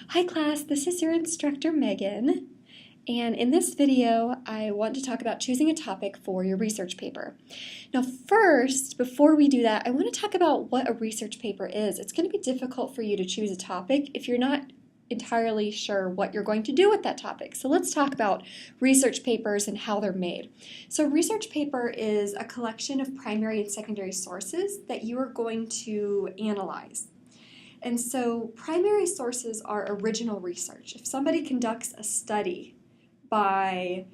Hi class, this is your instructor Megan, and in this video I want to talk about choosing a topic for your research paper. Now first, before we do that, I want to talk about what a research paper is. It's going to be difficult for you to choose a topic if you're not entirely sure what you're going to do with that topic. So let's talk about research papers and how they're made. So a research paper is a collection of primary and secondary sources that you are going to analyze. And so primary sources are original research. If somebody conducts a study by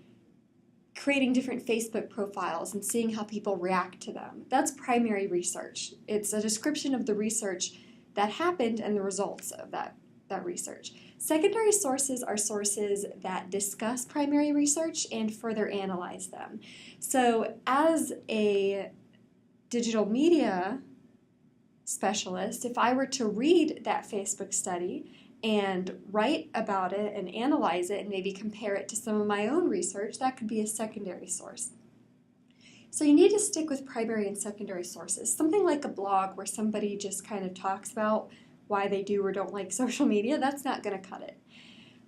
creating different Facebook profiles and seeing how people react to them, that's primary research. It's a description of the research that happened and the results of that research. Secondary sources are sources that discuss primary research and further analyze them. So as a digital media specialist, if I were to read that Facebook study and write about it and analyze it and maybe compare it to some of my own research, that could be a secondary source. So you need to stick with primary and secondary sources. Something like a blog where somebody just kind of talks about why they do or don't like social media, that's not going to cut it.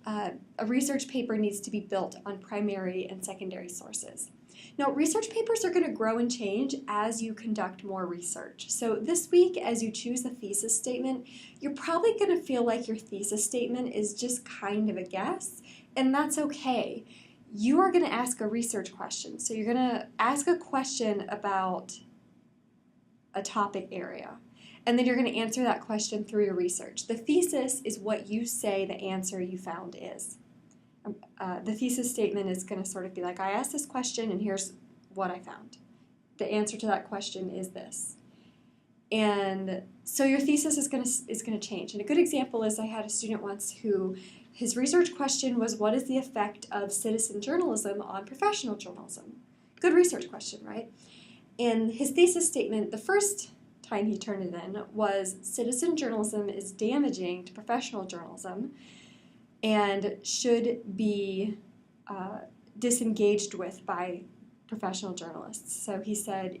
A research paper needs to be built on primary and secondary sources. Now, research papers are going to grow and change as you conduct more research. So this week, as you choose a thesis statement, you're probably going to feel like your thesis statement is just kind of a guess, and that's okay. You are going to ask a research question. So you're going to ask a question about a topic area, and then you're going to answer that question through your research. The thesis is what you say the answer you found is. The thesis statement is going to sort of be like, I asked this question and here's what I found. The answer to that question is this. And so your thesis is going to change. And a good example is I had a student once who his research question was, what is the effect of citizen journalism on professional journalism? Good research question, right? And his thesis statement, the first time he turned it in, was citizen journalism is damaging to professional journalism and should be disengaged with by professional journalists. So he said,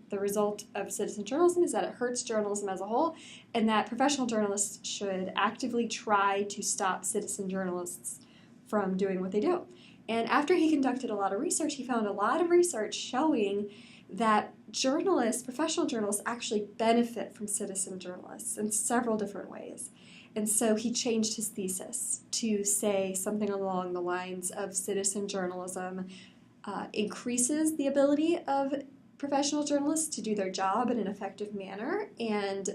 the result of citizen journalism is that it hurts journalism as a whole, and that professional journalists should actively try to stop citizen journalists from doing what they do. And after he conducted a lot of research, he found a lot of research showing that journalists, professional journalists, actually benefit from citizen journalists in several different ways. And so he changed his thesis to say something along the lines of citizen journalism increases the ability of professional journalists to do their job in an effective manner, and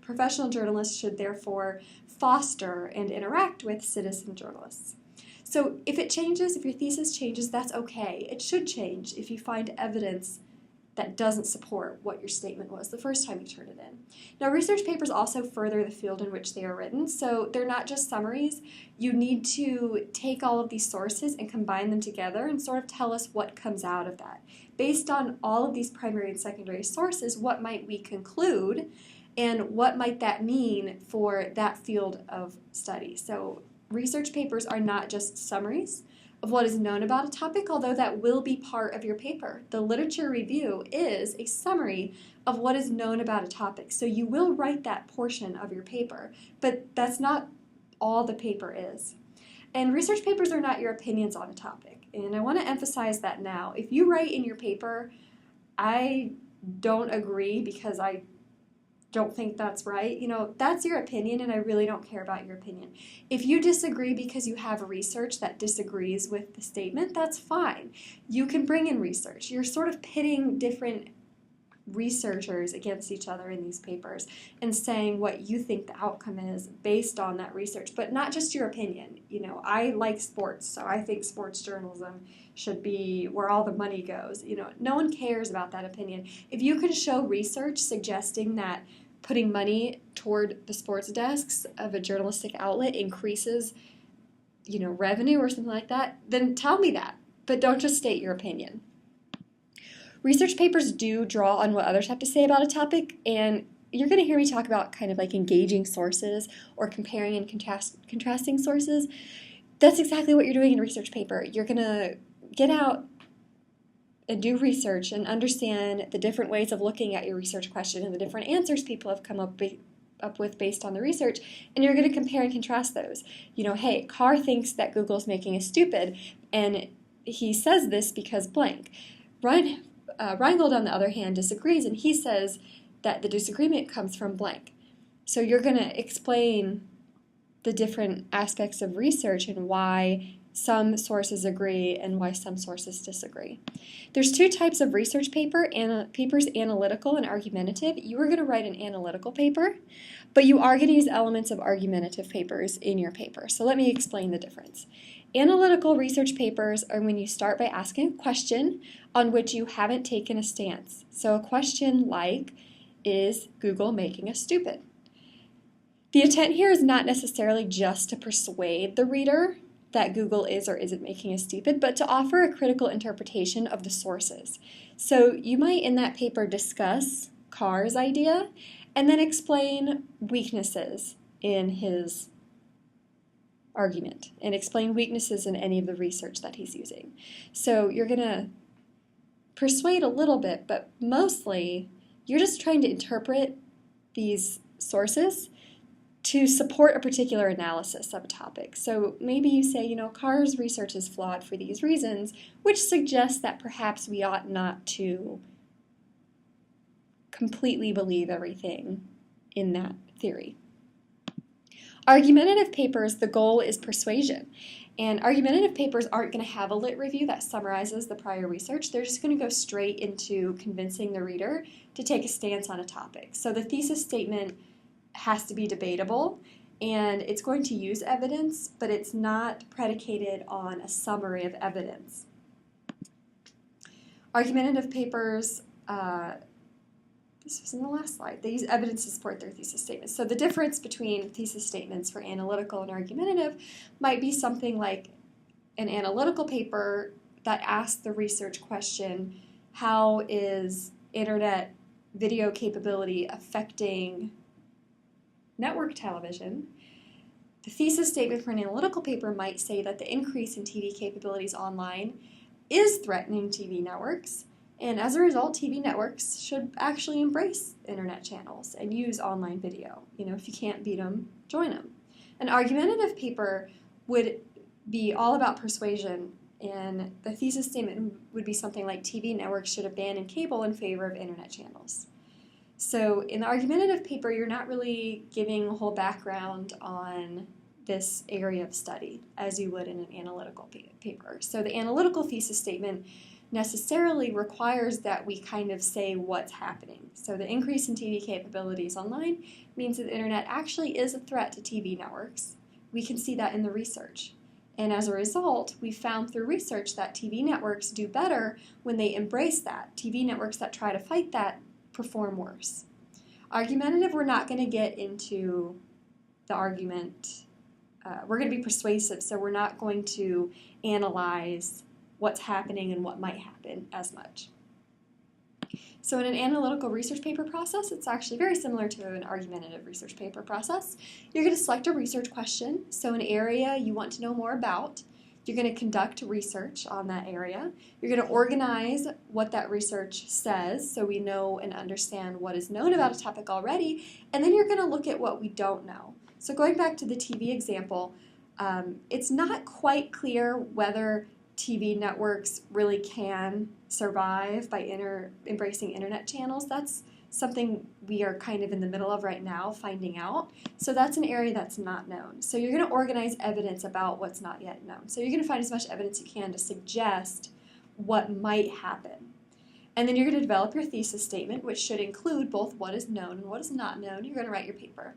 professional journalists should therefore foster and interact with citizen journalists. So if it changes, if your thesis changes, that's okay. It should change if you find evidence that doesn't support what your statement was the first time you turn it in. Now, research papers also further the field in which they are written, so they're not just summaries. You need to take all of these sources and combine them together and sort of tell us what comes out of that. Based on all of these primary and secondary sources, what might we conclude, and what might that mean for that field of study? So research papers are not just summaries of what is known about a topic, although that will be part of your paper. The literature review is a summary of what is known about a topic. So you will write that portion of your paper, but that's not all the paper is. And research papers are not your opinions on a topic. And I want to emphasize that now. If you write in your paper, I don't agree because I don't think that's right, that's your opinion, and I really don't care about your opinion. If you disagree because you have research that disagrees with the statement, that's fine. You can bring in research. You're sort of pitting different researchers against each other in these papers and saying what you think the outcome is based on that research, but not just your opinion. I like sports, so I think sports journalism should be where all the money goes. No one cares about that opinion. If you can show research suggesting that putting money toward the sports desks of a journalistic outlet increases, revenue or something like that, then tell me that, but don't just state your opinion. Research papers do draw on what others have to say about a topic, and you're going to hear me talk about kind of like engaging sources or comparing and contrasting sources. That's exactly what you're doing in a research paper. You're going to get out and do research and understand the different ways of looking at your research question and the different answers people have come up up with based on the research, and you're going to compare and contrast those. You know, hey, Carr thinks that Google's making us stupid, and he says this because blank. Reingold, on the other hand, disagrees, and he says that the disagreement comes from blank. So you're going to explain the different aspects of research and why some sources agree and why some sources disagree. There's two types of research papers, analytical and argumentative. You are going to write an analytical paper, but you are going to use elements of argumentative papers in your paper. So let me explain the difference. Analytical research papers are when you start by asking a question on which you haven't taken a stance. So a question like, is Google making us stupid? The intent here is not necessarily just to persuade the reader that Google is or isn't making us stupid, but to offer a critical interpretation of the sources. So you might in that paper discuss Carr's idea and then explain weaknesses in his argument and explain weaknesses in any of the research that he's using. So you're going to persuade a little bit, but mostly you're just trying to interpret these sources to support a particular analysis of a topic. So maybe you say, you know, Carr's research is flawed for these reasons, which suggests that perhaps we ought not to completely believe everything in that theory. Argumentative papers, the goal is persuasion. And argumentative papers aren't going to have a lit review that summarizes the prior research. They're just going to go straight into convincing the reader to take a stance on a topic. So the thesis statement has to be debatable, and it's going to use evidence, but it's not predicated on a summary of evidence. Argumentative papers, this was in the last slide, they use evidence to support their thesis statements. So the difference between thesis statements for analytical and argumentative might be something like an analytical paper that asks the research question, how is internet video capability affecting network television? The thesis statement for an analytical paper might say that the increase in TV capabilities online is threatening TV networks, and as a result, TV networks should actually embrace internet channels and use online video. You know, if you can't beat them, join them. An argumentative paper would be all about persuasion, and the thesis statement would be something like TV networks should abandon cable in favor of internet channels. So in the argumentative paper, you're not really giving a whole background on this area of study as you would in an analytical paper. So the analytical thesis statement necessarily requires that we kind of say what's happening. So the increase in TV capabilities online means that the internet actually is a threat to TV networks. We can see that in the research. And as a result, we found through research that TV networks do better when they embrace that. TV networks that try to fight that perform worse. Argumentative, we're not going to get into the argument. We're going to be persuasive, so we're not going to analyze what's happening and what might happen as much. So in an analytical research paper process, it's actually very similar to an argumentative research paper process. You're going to select a research question, so an area you want to know more about. You're going to conduct research on that area. You're going to organize what that research says so we know and understand what is known about a topic already, and then you're going to look at what we don't know. So going back to the TV example, it's not quite clear whether TV networks really can survive by embracing internet channels. That's something we are kind of in the middle of right now, finding out. So that's an area that's not known. So you're going to organize evidence about what's not yet known. So you're going to find as much evidence you can to suggest what might happen. And then you're going to develop your thesis statement, which should include both what is known and what is not known. You're going to write your paper.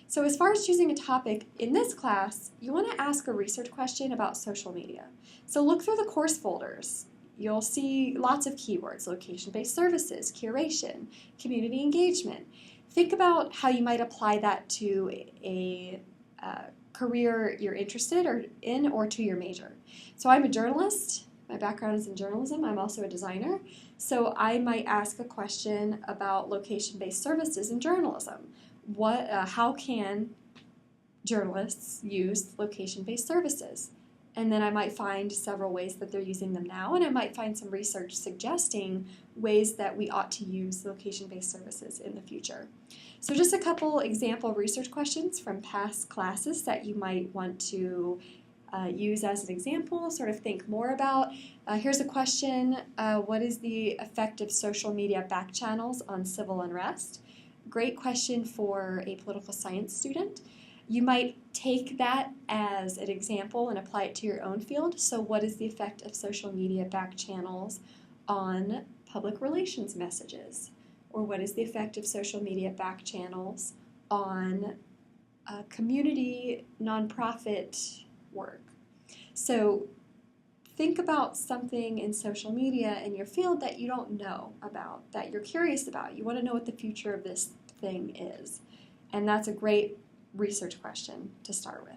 So as far as choosing a topic, in this class, you want to ask a research question about social media. So look through the course folders. You'll see lots of keywords: location-based services, curation, community engagement. Think about how you might apply that to a career you're interested in or to your major. So I'm a journalist. My background is in journalism. I'm also a designer. So I might ask a question about location-based services in journalism. How can journalists use location-based services? And then I might find several ways that they're using them now, and I might find some research suggesting ways that we ought to use location-based services in the future. So just a couple example research questions from past classes that you might want to use as an example, sort of think more about. Here's a question, what is the effect of social media back channels on civil unrest? Great question for a political science student. You might take that as an example and apply it to your own field. So what is the effect of social media back channels on public relations messages? Or what is the effect of social media back channels on community nonprofit work? So think about something in social media in your field that you don't know about, that you're curious about. You want to know what the future of this thing is. And that's a great research question to start with.